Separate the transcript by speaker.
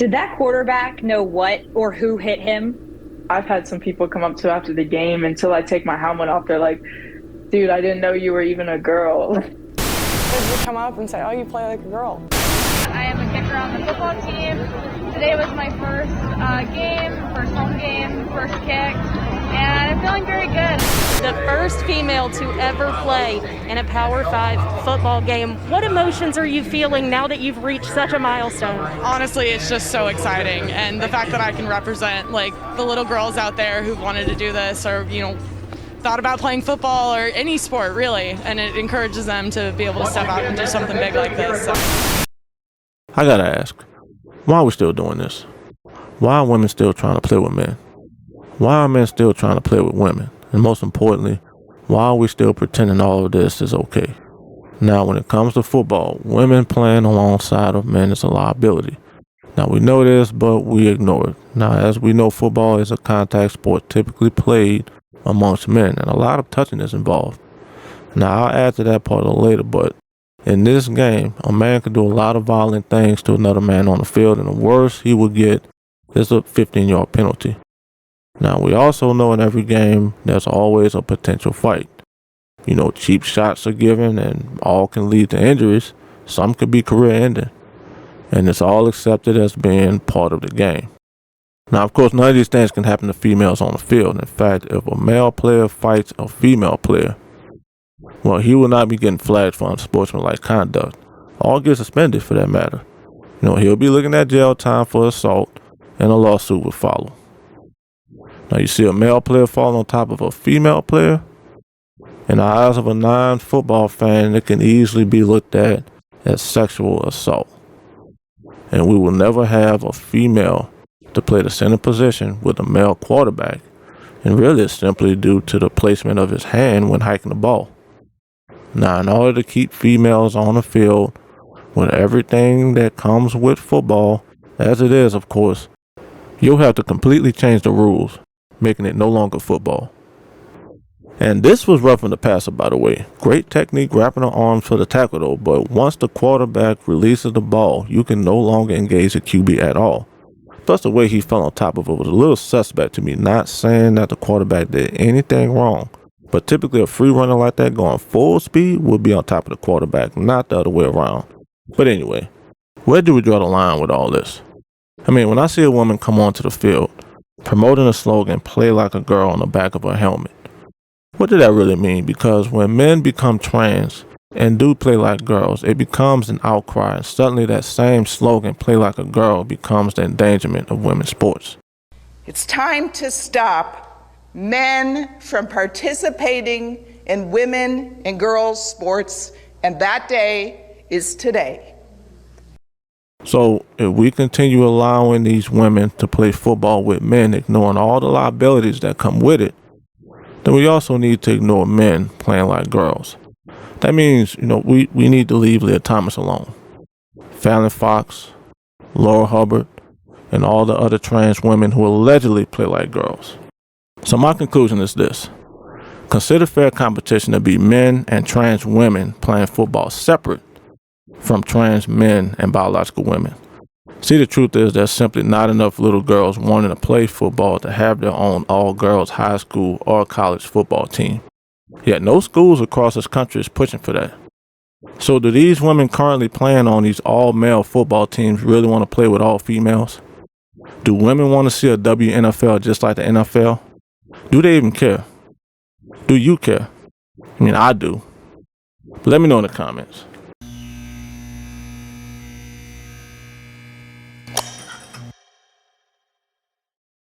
Speaker 1: Did that quarterback know what or who hit him?
Speaker 2: I've had some people come up to after the game until I take my helmet off. They're like, dude, I didn't know you were even a girl.
Speaker 3: Kids would come up and say, oh, you play like a girl.
Speaker 4: I am a kicker on the football team. Today was my first first home game, first kick, and I'm feeling very good.
Speaker 5: The first female to ever play in a Power 5 football game. What emotions are you feeling now that you've reached such a milestone?
Speaker 3: Honestly, it's just so exciting, and the fact that I can represent like the little girls out there who wanted to do this or, thought about playing football or any sport really, and it encourages them to be able to step out and do something big like this. So.
Speaker 6: I gotta ask, why are we still doing this? Why are women still trying to play with men? Why are men still trying to play with women? And most importantly, why are we still pretending all of this is okay? Now, when it comes to football, women playing alongside of men is a liability. Now, we know this, but we ignore it. Now, as we know, football is a contact sport typically played amongst men, and a lot of touching is involved. Now, I'll add to that part a little later, but in this game, a man can do a lot of violent things to another man on the field, and the worst he will get is a 15-yard penalty. Now, we also know in every game, there's always a potential fight. Cheap shots are given, and all can lead to injuries. Some could be career-ending, and it's all accepted as being part of the game. Now, of course, none of these things can happen to females on the field. In fact, if a male player fights a female player, well, he will not be getting flagged for unsportsmanlike conduct, or get suspended for that matter. He'll be looking at jail time for assault, and a lawsuit will follow. Now, you see a male player fall on top of a female player, in the eyes of a non-football fan, it can easily be looked at as sexual assault. And we will never have a female to play the center position with a male quarterback, and really it's simply due to the placement of his hand when hiking the ball. Now, in order to keep females on the field with everything that comes with football, as it is, of course, you'll have to completely change the rules, making it no longer football. And this was roughing the passer, by the way. Great technique wrapping the arms for the tackle, though, but once the quarterback releases the ball, you can no longer engage the QB at all. Plus, the way he fell on top of it was a little suspect to me, not saying that the quarterback did anything wrong. But typically a free runner like that going full speed would be on top of the quarterback, not the other way around. But anyway, where do we draw the line with all this? When I see a woman come onto the field, promoting the slogan, "Play like a girl" on the back of her helmet, what did that really mean? Because when men become trans and do play like girls, it becomes an outcry, and suddenly that same slogan, "Play like a girl," becomes the endangerment of women's sports.
Speaker 7: It's time to stop men from participating in women and girls sports, and that day is today.
Speaker 6: So if we continue allowing these women to play football with men, ignoring all the liabilities that come with it, then we also need to ignore men playing like girls. That means, we need to leave Leah Thomas alone. Fallon Fox, Laura Hubbard, and all the other trans women who allegedly play like girls. So my conclusion is this. Consider fair competition to be men and trans women playing football separate from trans men and biological women. See, the truth is there's simply not enough little girls wanting to play football to have their own all-girls high school or college football team. Yet no schools across this country is pushing for that. So do these women currently playing on these all-male football teams really want to play with all females? Do women want to see a WNFL just like the NFL? Do they even care? Do you care? I do. Let me know in the comments.